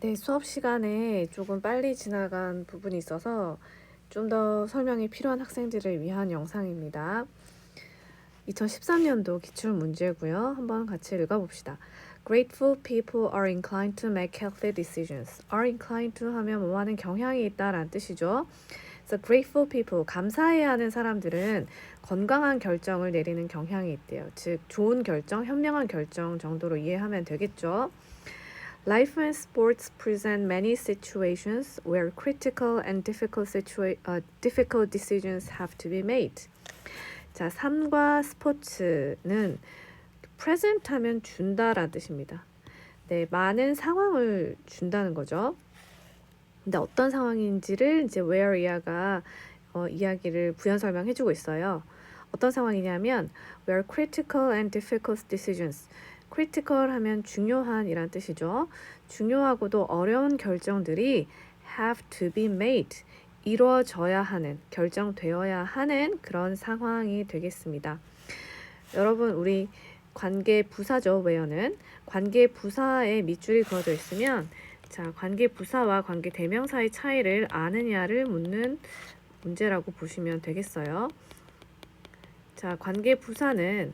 네, 수업 시간에 조금 빨리 지나간 부분이 있어서 좀 더 설명이 필요한 학생들을 위한 영상입니다. 2013년도 기출 문제고요. 한번 같이 읽어봅시다. Grateful people are inclined to make healthy decisions. Are inclined to 하면 뭐 하는 경향이 있다라는 뜻이죠. 그래서 grateful people, 감사해야 하는 사람들은 건강한 결정을 내리는 경향이 있대요. 즉, 좋은 결정, 현명한 결정 정도로 이해하면 되겠죠. Life and sports present many situations where critical and difficult decisions have to be made. 자, 삶과 스포츠는 present 하면 준다라는 뜻입니다. 네, 많은 상황을 준다는 거죠. 근데 어떤 상황인지를 이제 where 이하가 이야기를 부연 설명해주고 있어요. 어떤 상황이냐면 where critical and difficult decisions. critical 하면 중요한 이란 뜻이죠. 중요하고도 어려운 결정들이 have to be made. 이루어져야 하는, 결정되어야 하는 그런 상황이 되겠습니다. 여러분, 우리 관계 부사죠. where는 관계 부사에 밑줄이 그어져 있으면 자, 관계 부사와 관계 대명사의 차이를 아느냐를 묻는 문제라고 보시면 되겠어요. 자, 관계 부사는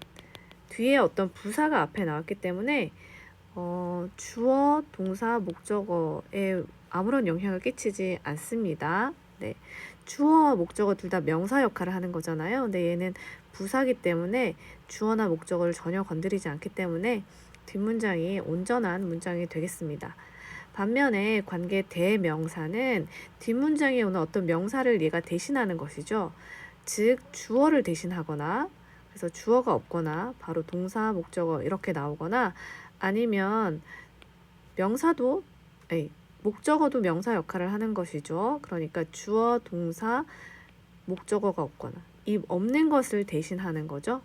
뒤에 어떤 부사가 앞에 나왔기 때문에 주어, 동사, 목적어에 아무런 영향을 끼치지 않습니다. 네, 주어와 목적어 둘 다 명사 역할을 하는 거잖아요. 근데 얘는 부사기 때문에 주어나 목적어를 전혀 건드리지 않기 때문에 뒷문장이 온전한 문장이 되겠습니다. 반면에 관계 대명사는 뒷문장에 오는 어떤 명사를 얘가 대신하는 것이죠. 즉 주어를 대신하거나 그래서 주어가 없거나 바로 동사, 목적어 이렇게 나오거나 아니면 명사도 목적어도 명사 역할을 하는 것이죠. 그러니까 주어, 동사, 목적어가 없거나 이 없는 것을 대신하는 거죠.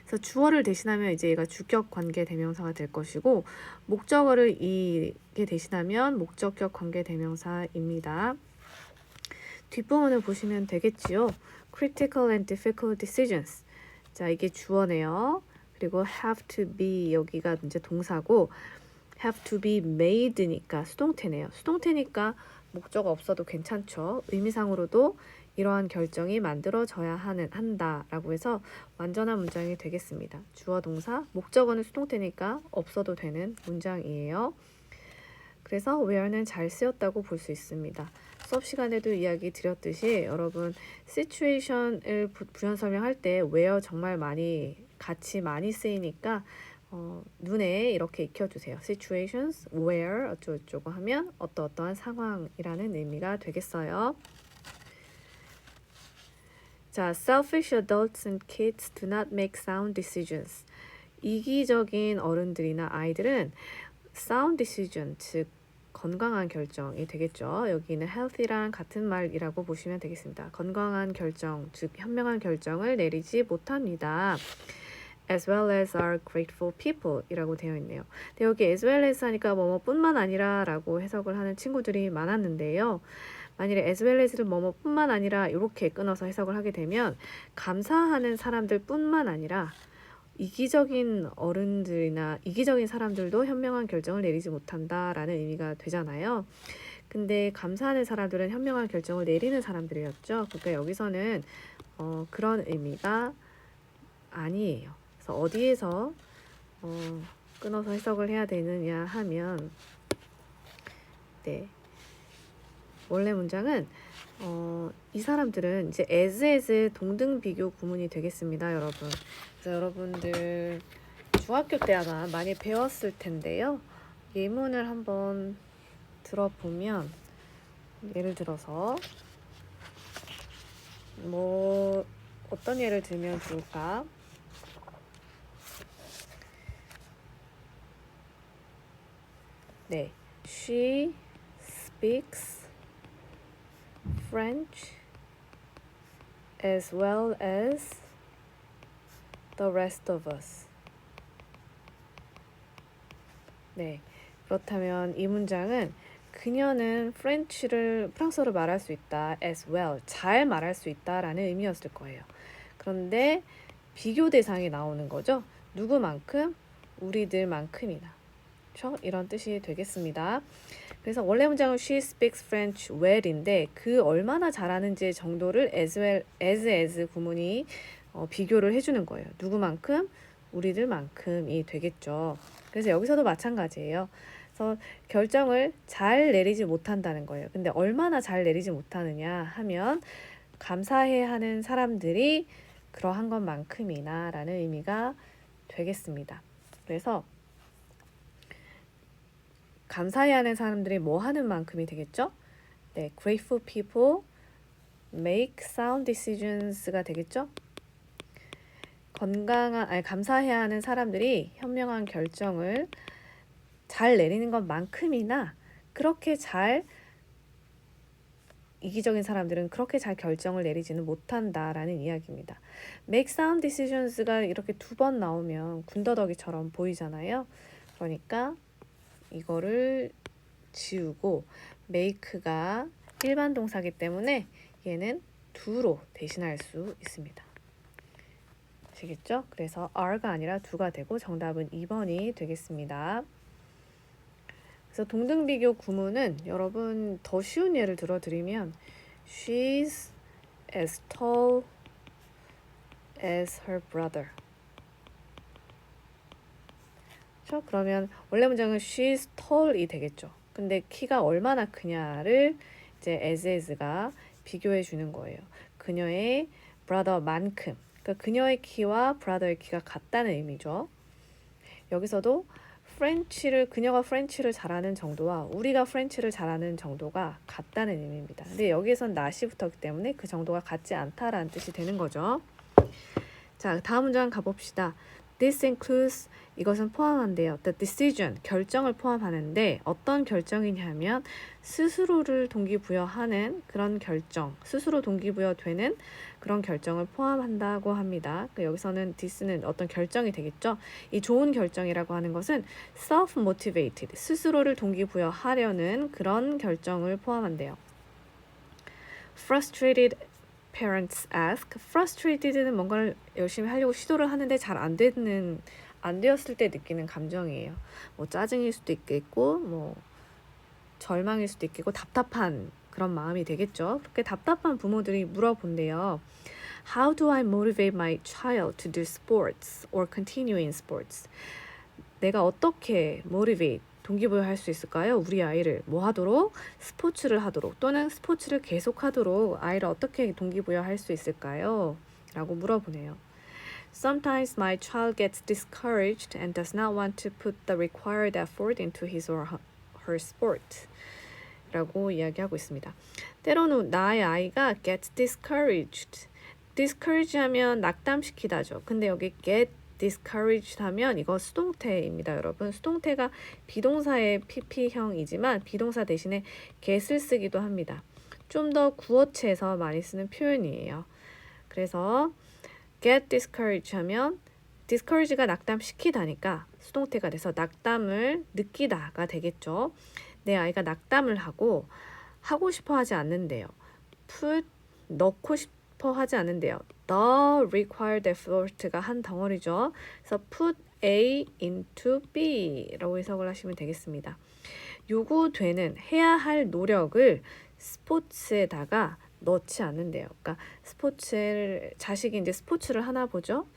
그래서 주어를 대신하면 이제 얘가 주격 관계 대명사가 될 것이고 목적어를 이게 대신하면 목적격 관계 대명사입니다. 뒷부분을 보시면 되겠지요. Critical and difficult decisions. 자, 이게 주어네요. 그리고 have to be 여기가 이제 동사고 have to be made니까 수동태네요. 수동태니까 목적어 없어도 괜찮죠. 의미상으로도 이러한 결정이 만들어져야 한다라고 해서 완전한 문장이 되겠습니다. 주어 동사, 목적어는 수동태니까 없어도 되는 문장이에요. 그래서 where는 잘 쓰였다고 볼 수 있습니다. 수업 시간에도 이야기 드렸듯이 여러분 situation을 부연 설명할 때 where 정말 같이 많이 쓰이니까 눈에 이렇게 익혀주세요. situations, where 어쩌고저쩌고 하면 어떠어떠한 상황이라는 의미가 되겠어요. 자, selfish adults and kids do not make sound decisions. 이기적인 어른들이나 아이들은 sound decision, 즉 건강한 결정이 되겠죠. 여기는 healthy랑 같은 말이라고 보시면 되겠습니다. 건강한 결정, 즉 현명한 결정을 내리지 못합니다. as well as are grateful people 이라고 되어 있네요. 근데 여기 as well as 하니까 뭐뭐뿐만 아니라 라고 해석을 하는 친구들이 많았는데요. 만일에 as well as를 뭐뭐뿐만 아니라 이렇게 끊어서 해석을 하게 되면 감사하는 사람들 뿐만 아니라 이기적인 어른들이나 이기적인 사람들도 현명한 결정을 내리지 못한다라는 의미가 되잖아요. 근데 감사하는 사람들은 현명한 결정을 내리는 사람들이었죠. 그러니까 여기서는 그런 의미가 아니에요. 그래서 어디에서 끊어서 해석을 해야 되느냐 하면 네, 원래 문장은 이 사람들은 이제 as 동등 비교 구문이 되겠습니다, 여러분. 그래서 여러분들 중학교 때 아마 많이 배웠을 텐데요. 예문을 한번 들어보면 예를 들어서 뭐 어떤 예를 들면 좋을까? 네, she speaks French as well as the rest of us. 네, 그렇다면 이 문장은 그녀는 프랑스어를 말할 수 있다, as well, 잘 말할 수 있다라는 의미였을 거예요. 그런데 비교 대상이 나오는 거죠. 누구만큼? 우리들만큼이나. 그렇죠? 이런 뜻이 되겠습니다. 그래서 원래 문장은 she speaks French well인데 그 얼마나 잘하는지 정도를 as well as 구문이 비교를 해주는 거예요. 누구만큼? 우리들만큼이 되겠죠. 그래서 여기서도 마찬가지예요. 그래서 결정을 잘 내리지 못한다는 거예요. 근데 얼마나 잘 내리지 못하느냐 하면 감사해야 하는 사람들이 그러한 것만큼이나 라는 의미가 되겠습니다. 그래서 감사해야 하는 사람들이 뭐 하는 만큼이 되겠죠? 네, grateful people make sound decisions가 되겠죠? 감사해야 하는 사람들이 현명한 결정을 잘 내리는 것만큼이나 그렇게 잘 이기적인 사람들은 그렇게 잘 결정을 내리지는 못한다라는 이야기입니다. make sound decisions가 이렇게 두 번 나오면 군더더기처럼 보이잖아요. 그러니까 이거를 지우고 make가 일반 동사기 때문에 얘는 do로 대신할 수 있습니다. 아시겠죠? 그래서 are가 아니라 do가 되고 정답은 2번이 되겠습니다. 그래서 동등비교 구문은 여러분 더 쉬운 예를 들어드리면 she's as tall as her brother. 그렇죠? 그러면 원래 문장은 she's tall이 되겠죠. 근데 키가 얼마나 크냐를 이제 as가 비교해 주는 거예요. 그녀의 brother만큼. 그러니까 그녀의 키와 brother의 키가 같다는 의미죠. 여기서도 그녀가 프렌치를 잘하는 정도와 우리가 프렌치를 잘하는 정도가 같다는 의미입니다. 근데 여기에선 not이 붙었기 때문에 그 정도가 같지 않다라는 뜻이 되는 거죠. 자, 다음 문장 가봅시다. This includes, 이것은 포함한대요. The decision, 결정을 포함하는데 어떤 결정이냐면 스스로를 동기부여하는 그런 결정, 스스로 동기부여되는 그런 결정을 포함한다고 합니다. 여기서는 this는 어떤 결정이 되겠죠. 이 좋은 결정이라고 하는 것은 self-motivated, 스스로를 동기부여하려는 그런 결정을 포함한대요. Frustrated parents ask. frustrated는 뭔가를 열심히 하려고 시도를 하는데 잘 안 되었을 때 느끼는 감정이에요. 뭐 짜증일 수도 있겠고, 뭐 절망일 수도 있겠고, 답답한 그런 마음이 되겠죠. 그렇게 답답한 부모들이 물어본대요. How do I motivate my child to do sports or continue in sports? 내가 어떻게 motivate, 동기부여할 수 있을까요? 우리 아이를 뭐 하도록? 스포츠를 하도록 또는 스포츠를 계속하도록 아이를 어떻게 동기부여할 수 있을까요? 라고 물어보네요. Sometimes my child gets discouraged and does not want to put the required effort into his or her sport. 라고 이야기하고 있습니다. 때로는 나의 아이가 gets discouraged. discourage 하면 낙담시키다죠. 근데 여기 get discouraged 하면 이거 수동태입니다, 여러분. 수동태가 비동사의 pp형이지만 비동사 대신에 get을 쓰기도 합니다. 좀 더 구어체에서 많이 쓰는 표현이에요. 그래서 get discouraged 하면 discourage가 낙담시키다니까 수동태가 돼서 낙담을 느끼다가 되겠죠. 내 아이가 낙담을 하고 싶어 하지 않는데요. 넣고 싶어 하지 않는데요. The required effort가 한 덩어리죠. 그래서 put A into B라고 해석을 하시면 되겠습니다. 요구되는 해야 할 노력을 스포츠에다가 넣지 않는데요. 그러니까 자식이 이제 스포츠를 하나 보죠.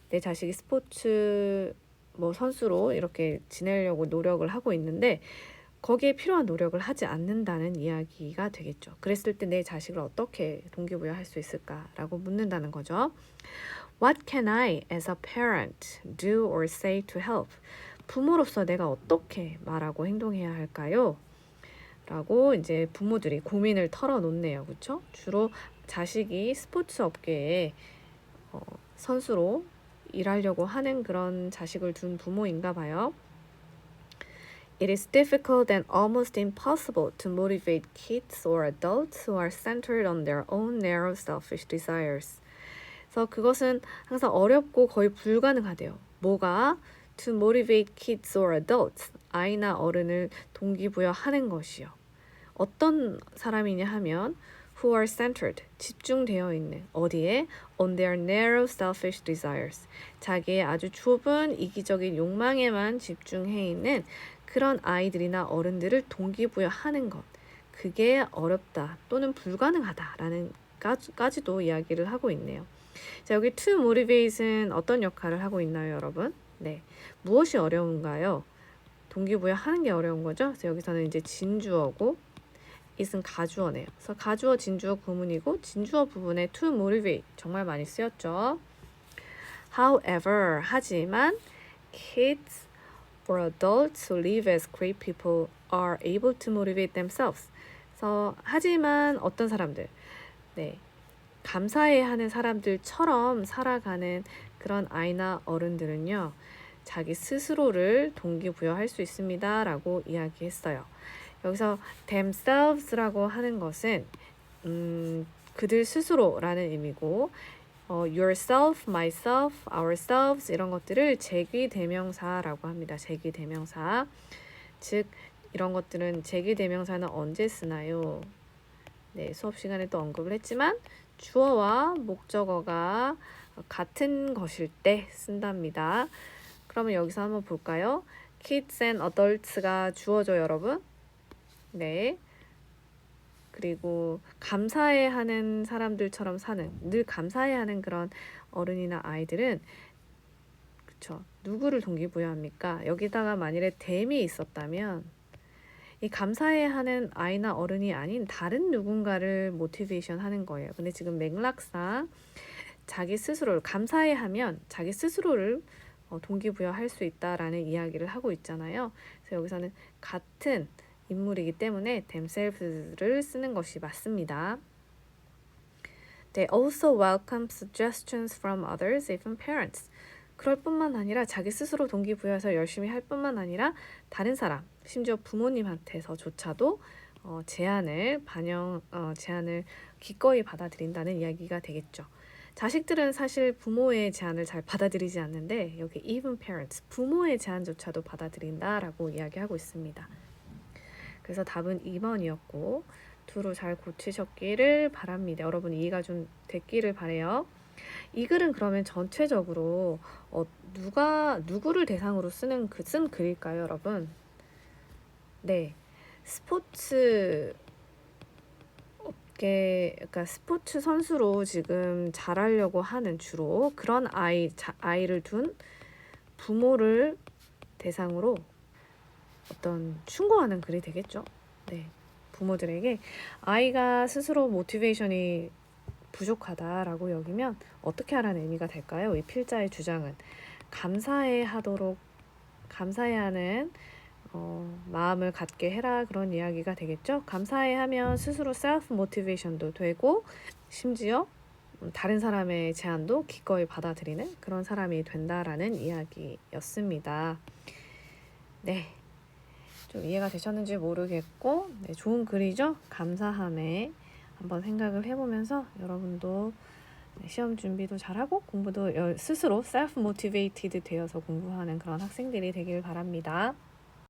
내 자식이 스포츠 선수로 이렇게 지내려고 노력을 하고 있는데 거기에 필요한 노력을 하지 않는다는 이야기가 되겠죠. 그랬을 때 내 자식을 어떻게 동기부여할 수 있을까라고 묻는다는 거죠. What can I as a parent do or say to help? 부모로서 내가 어떻게 말하고 행동해야 할까요? 라고 이제 부모들이 고민을 털어놓네요. 그렇죠? 주로 자식이 스포츠 업계에 선수로 일하려고 하는 그런 자식을 둔 부모인가 봐요. It is difficult and almost impossible to motivate kids or adults who are centered on their own narrow selfish desires. 그래서 그것은 항상 어렵고 거의 불가능하대요. 뭐가? To motivate kids or adults, 아이나 어른을 동기부여하는 것이요. 어떤 사람이냐 하면 who are centered, 집중되어 있는 어디에? On their narrow selfish desires, 자기의 아주 좁은 이기적인 욕망에만 집중해 있는 그런 아이들이나 어른들을 동기부여하는 것. 그게 어렵다 또는 불가능하다라는 까지도 이야기를 하고 있네요. 자, 여기 to motivate은 어떤 역할을 하고 있나요, 여러분? 네, 무엇이 어려운가요? 동기부여하는 게 어려운 거죠. 그래서 여기서는 이제 진주어고 it은 가주어네요. 그래서 가주어, 진주어 구문이고 진주어 부분에 to motivate 정말 많이 쓰였죠. However, 하지만 kids or adults who live as great people are able to motivate themselves. 그래서 하지만 어떤 사람들, 네, 감사해하는 사람들처럼 살아가는 그런 아이나 어른들은요, 자기 스스로를 동기부여할 수 있습니다 라고 이야기했어요. 여기서 themselves라고 하는 것은 그들 스스로라는 의미고 yourself, myself, ourselves 이런 것들을 제귀대명사라고 합니다. 제귀대명사. 즉 이런 것들은 제귀대명사는 언제 쓰나요? 네, 수업 시간에 또 언급을 했지만 주어와 목적어가 같은 것일 때 쓴답니다. 그러면 여기서 한번 볼까요? kids and adults가 주어죠, 여러분. 네. 그리고 감사해하는 사람들처럼 사는, 늘 감사해하는 그런 어른이나 아이들은 그쵸, 누구를 동기부여합니까? 여기다가 만일에 them이 있었다면 이 감사해하는 아이나 어른이 아닌 다른 누군가를 모티베이션 하는 거예요. 근데 지금 맥락상 자기 스스로를 감사해하면 자기 스스로를 동기부여할 수 있다라는 이야기를 하고 있잖아요. 그래서 여기서는 같은 인물이기 때문에 themselves를 쓰는 것이 맞습니다. They also welcome suggestions from others, even parents. 그럴 뿐만 아니라 자기 스스로 동기부여해서 열심히 할 뿐만 아니라 다른 사람, 심지어 부모님한테서조차도 제안을 기꺼이 받아들인다는 이야기가 되겠죠. 자식들은 사실 부모의 제안을 잘 받아들이지 않는데 여기 even parents, 부모의 제안조차도 받아들인다라고 이야기하고 있습니다. 그래서 답은 2번이었고 두루 잘 고치셨기를 바랍니다. 여러분 이해가 좀 됐기를 바래요. 이 글은 그러면 전체적으로 누구를 대상으로 쓴 글일까요, 여러분? 네, 스포츠 그러니까 스포츠 선수로 지금 잘하려고 하는 주로 그런 아이를 둔 부모를 대상으로 어떤 충고하는 글이 되겠죠. 네, 부모들에게 아이가 스스로 모티베이션이 부족하다라고 여기면 어떻게 하라는 의미가 될까요? 이 필자의 주장은 감사해하는 마음을 갖게 해라 그런 이야기가 되겠죠. 감사해하면 스스로 셀프 모티베이션도 되고 심지어 다른 사람의 제안도 기꺼이 받아들이는 그런 사람이 된다라는 이야기였습니다. 네, 좀 이해가 되셨는지 모르겠고 네, 좋은 글이죠. 감사함에 한번 생각을 해보면서 여러분도 시험 준비도 잘하고 공부도 스스로 셀프 모티베이티드 되어서 공부하는 그런 학생들이 되길 바랍니다.